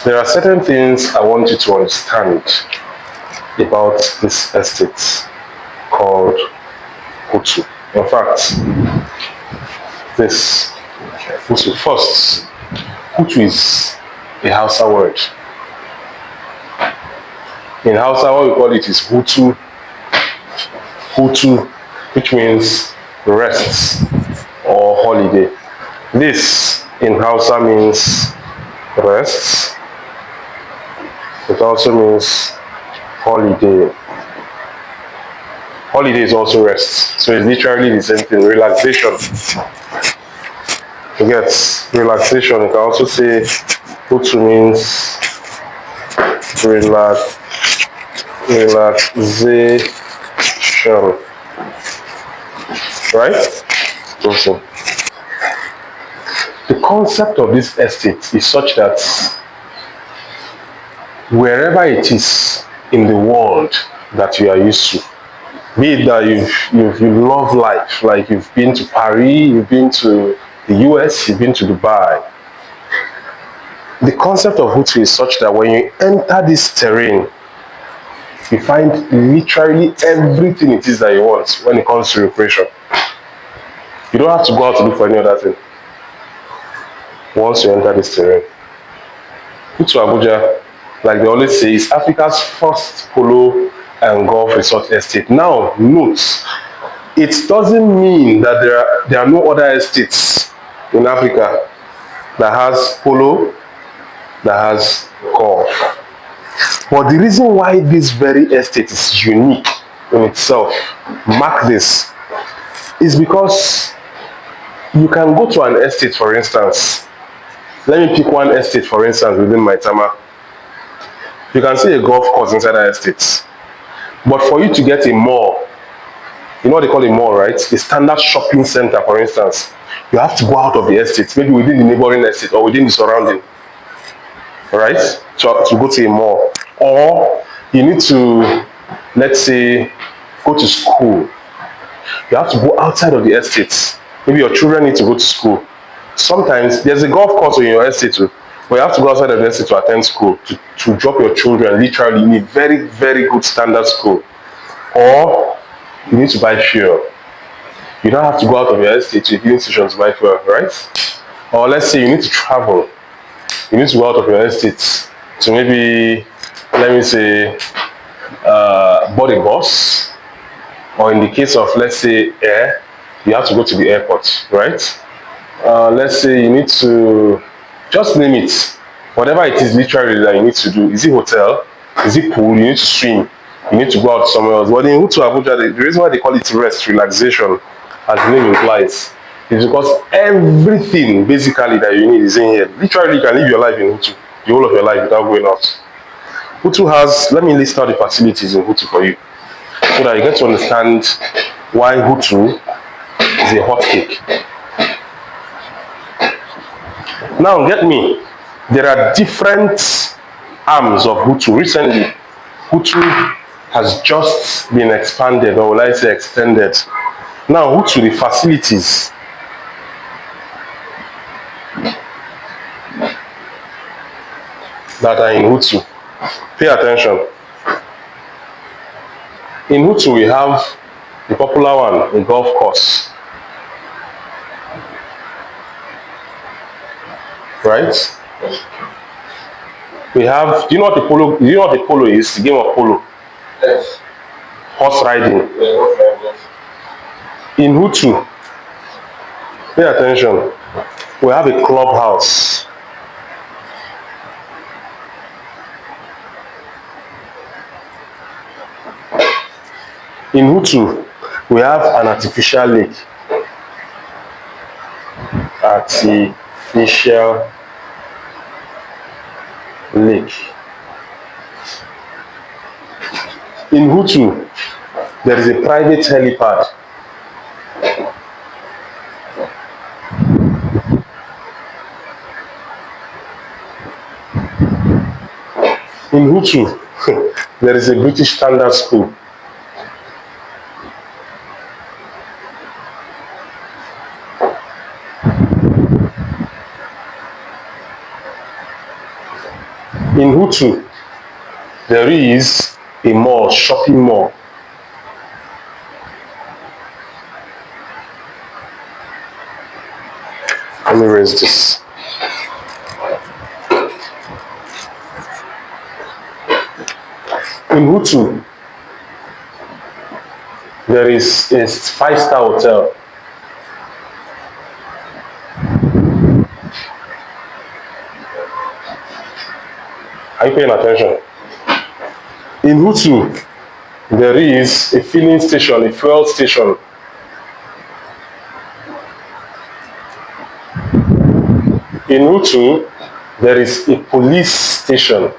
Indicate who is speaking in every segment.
Speaker 1: There are certain things I want you to understand about this estate called HUTU. In fact, this HUTU first, HUTU is a Hausa word. In Hausa, what we call it is HUTU, which means rest or holiday. This in Hausa means rest. It also means holiday. Holiday is also rest. So it's literally the same thing, relaxation. You get relaxation. You can also say HUTU means relaxation. Right? Also. The concept of this estate is such that wherever it is in the world that you are used to, be it that you love life, like you've been to Paris, you've been to the US, you've been to Dubai. The concept of HUTU is such that when you enter this terrain, you find literally everything it is that you want when it comes to recreation. You don't have to go out to look for any other thing once you enter this terrain. HUTU Abuja, like they always say, is Africa's first polo and golf resort estate. Now, note, it doesn't mean that there are no other estates in Africa that has polo, that has golf. But the reason why this very estate is unique in itself, mark this, is because you can go to an estate, for instance. Let me pick one estate, for instance, within Maitama. You can see a golf course inside that estate. But for you to get a mall, you know what they call a mall, right? A standard shopping center, for instance. You have to go out of the estate, maybe within the neighboring estate or within the surrounding, right? To go to a mall. Or you need to, let's say, go to school. You have to go outside of the estate. Maybe your children need to go to school. Sometimes there's a golf course in your estate too, but you have to go outside of the estate to attend school, to drop your children literally in a very, very good standard school. Or you need to buy fuel. You don't have to go out of your estate to a filling station to buy fuel, right? Or let's say you need to travel. You need to go out of your estate to maybe, let me say, board a bus. Or in the case of, let's say, air, you have to go to the airport, right? Let's say you need to, just name it, whatever it is literally that you need to do. Is it hotel? Is it pool? You need to swim. You need to go out somewhere else. But in HUTU Abuja, the reason why they call it rest, relaxation, as the name implies, is because everything basically that you need is in here. Literally, you can live your life in HUTU, the whole of your life without going out. HUTU has, let me list out the facilities in HUTU for you, so that you get to understand why HUTU is a hot cake. Now, get me, there are different arms of HUTU. Recently, HUTU has just been expanded, or will I say extended. Now, HUTU, the facilities that are in HUTU, pay attention. In HUTU, we have the popular one, a golf course. Right? We have, do you know what the polo, do you know what the polo is? The game of polo.
Speaker 2: Yes.
Speaker 1: Horse riding.
Speaker 2: Yeah, horse riding.
Speaker 1: In HUTU, pay attention, we have a clubhouse. In HUTU, we have an artificial lake. Artificial lake. In HUTU, there is a private helipad. In HUTU, there is a British standard school. In HUTU, there is a mall, shopping mall. Let me raise this. In HUTU, there is a 5-star hotel. Are you paying attention? In HUTU, there is a filling station, a fuel station. In HUTU, there is a police station.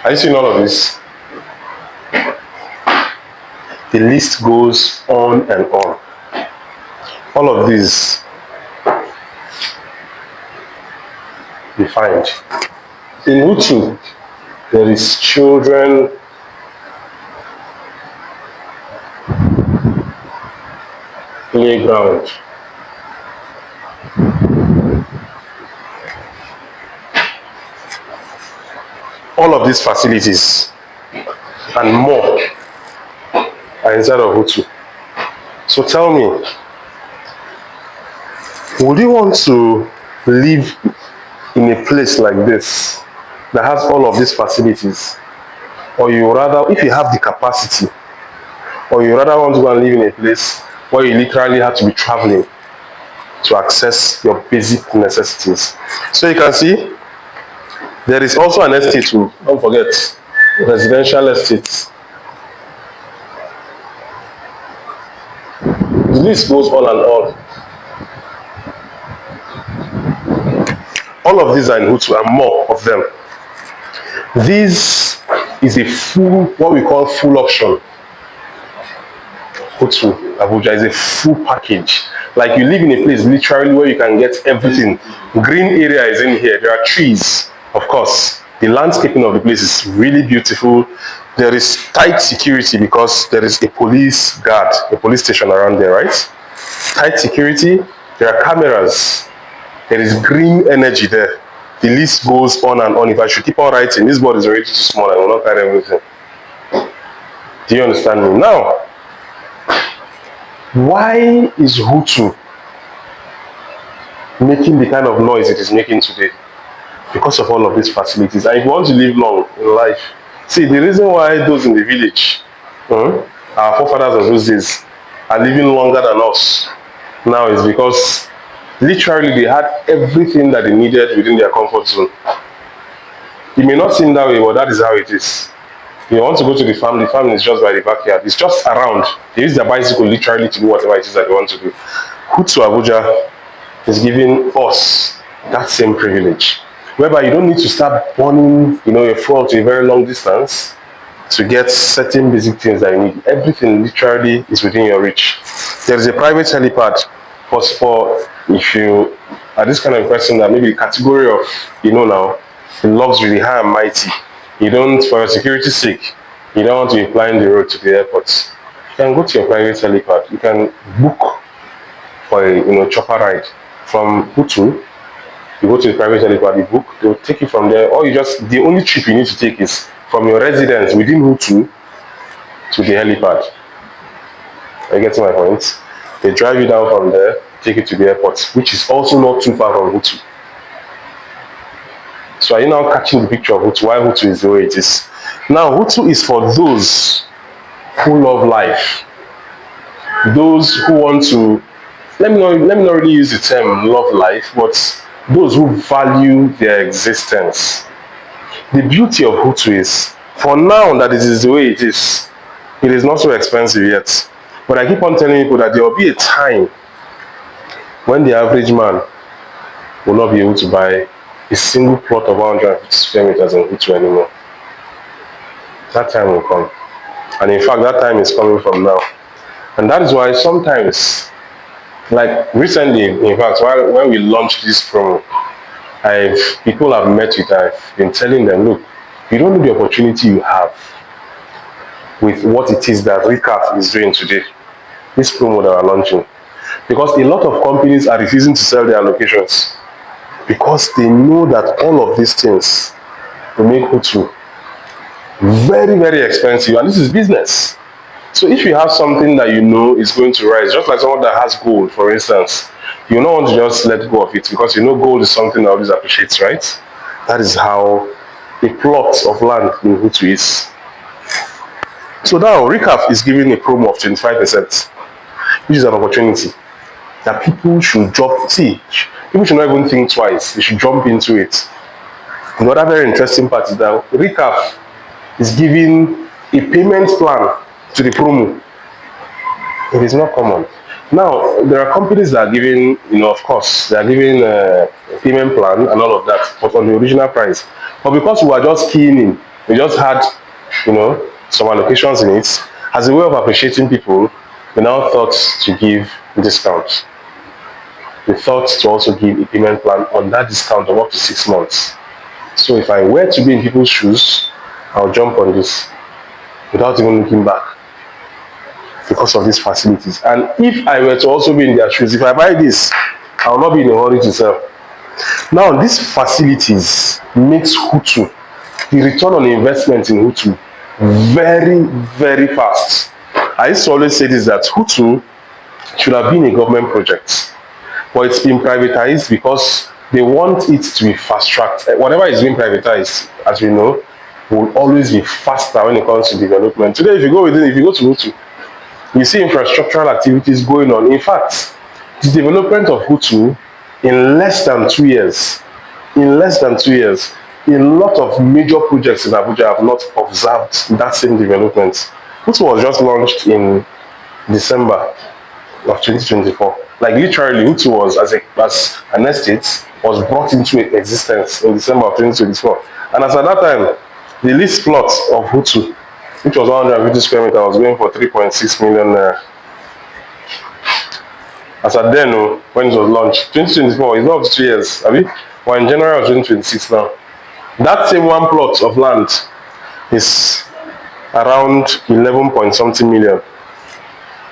Speaker 1: Are you seeing all of this? The list goes on and on. All of these we find. In HUTU, there is children playground. All of these facilities and more are inside of HUTU. So tell me, would you want to live in a place like this that has all of these facilities? Or you rather, if you have the capacity, or you rather want to go and live in a place where you literally have to be traveling to access your basic necessities? So you can see, there is also an estate too, don't forget, residential estates. The list goes on and on. All of these are in HUTU and more of them. This is a full, what we call full option. HUTU Abuja is a full package. Like you live in a place literally where you can get everything. Green area is in here. There are trees, of course. The landscaping of the place is really beautiful. There is tight security because there is a police guard, a police station around there, right? Tight security. There are cameras. There is green energy there. The list goes on and on. If I should keep on writing, this board is already too small. I will not carry everything. Do you understand me? Now, why is HUTU making the kind of noise it is making today? Because of all of these facilities. And if you want to live long in life, see, the reason why those in the village, our forefathers of those days, are living longer than us now is because literally they had everything that they needed within their comfort zone. It may not seem that way, but that is how it is. You want to go to the farm is just by the backyard. It's just around. They use their bicycle literally to do whatever it is that they want to do. HUTU Abuja is giving us that same privilege, whereby you don't need to start burning, your fuel to a very long distance to get certain basic things that you need. Everything literally is within your reach. There is a private helipad for if you are this kind of person that maybe the category of, now, the luxury, the high and mighty. You don't, for your security sake, you don't want to be flying the road to the airport. You can go to your private helipad. You can book for a chopper ride from HUTU. You go to the private helipad, you book, they'll take you from there. Or the only trip you need to take is from your residence within HUTU to the helipad. Are you getting my point? They drive you down from there, take you to the airport, which is also not too far from HUTU. So are you now catching the picture of HUTU, why HUTU is the way it is? Now, HUTU is for those who love life. Those who want to, let me not really use the term love life, but those who value their existence. The beauty of HUTU is, for now that it is the way it is not so expensive yet. But I keep on telling people that there will be a time when the average man will not be able to buy a single plot of 150 square meters in HUTU anymore. That time will come. And in fact, that time is coming from now. And that is why sometimes, like recently, in fact, when we launched this promo, people I've met with, I've been telling them, look, you don't know the opportunity you have with what it is that Recap is doing today. This promo that we're launching. Because a lot of companies are refusing to sell their locations because they know that all of these things will make HUTU very, very expensive, and this is business. So if you have something that you know is going to rise, just like someone that has gold, for instance, you don't want to just let go of it because you know gold is something that always appreciates, right? That is how a plot of land in HUTU is. So now RECAF is giving a promo of 25%, which is an opportunity that people should jump. See, people should not even think twice. They should jump into it. Another very interesting part is that RECAF is giving a payment plan to the promo. It is not common. Now, there are companies that are giving, of course, they are giving a payment plan and all of that, but on the original price. But because we are just keying in, we just had, some allocations in it, as a way of appreciating people, we now thought to give discounts. We thought to also give a payment plan on that discount of up to 6 months. So if I were to be in people's shoes, I'll jump on this without even looking back because of these facilities. And if I were to also be in their shoes, if I buy this, I will not be in a hurry to sell. Now, these facilities makes HUTU, the return on investment in HUTU, very, very fast. I used to always say this, that HUTU should have been a government project, but it's been privatized because they want it to be fast-tracked. Whatever is being privatized, as we know, will always be faster when it comes to development. Today, if you go to HUTU, you see infrastructural activities going on. In fact, the development of HUTU in less than 2 years, a lot of major projects in Abuja have not observed that same development. HUTU was just launched in December of 2024. Like literally, HUTU was as an estate was brought into existence in December of 2024. And as at that time, the lease plot of HUTU, which was 150 square meters, was going for 3.6 million naira. As at then, when it was launched, 2024, it's not up to 2 years. We're in January of 2026 now. That same one plot of land is around 11 point something million.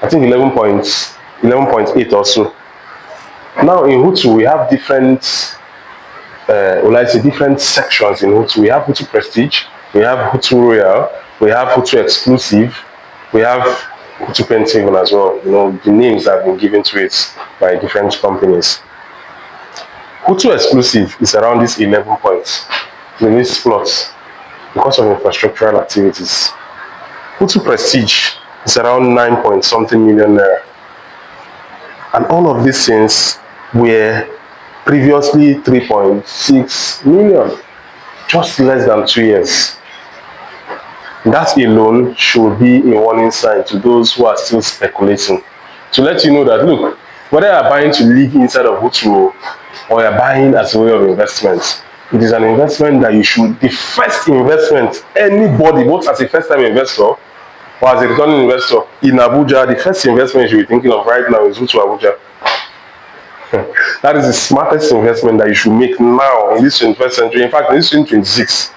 Speaker 1: I think 11.8 or so. Now in HUTU, we have different sections in HUTU. We have HUTU Prestige, we have HUTU Royal, we have HUTU Exclusive, we have HUTU Pentagon as well. The names have been given to it by different companies. HUTU Exclusive is around this 11 points in this plot because of infrastructural activities. HUTU Prestige is around 9 point something million naira. And all of these things were previously 3.6 million, just less than 2 years. That alone should be a warning sign to those who are still speculating, to let you know that, look, whether you are buying to live inside of HUTU or you are buying as a way of investment, it is an investment that you should, the first investment, anybody, both as a first-time investor or as a returning investor in Abuja, the first investment you should be thinking of right now is HUTU Abuja. That is the smartest investment that you should make now in this 21st century. In fact, in this 2026,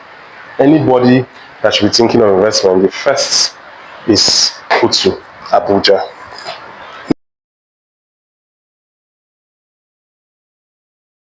Speaker 1: anybody that should be thinking of investment, the first is HUTU Abuja.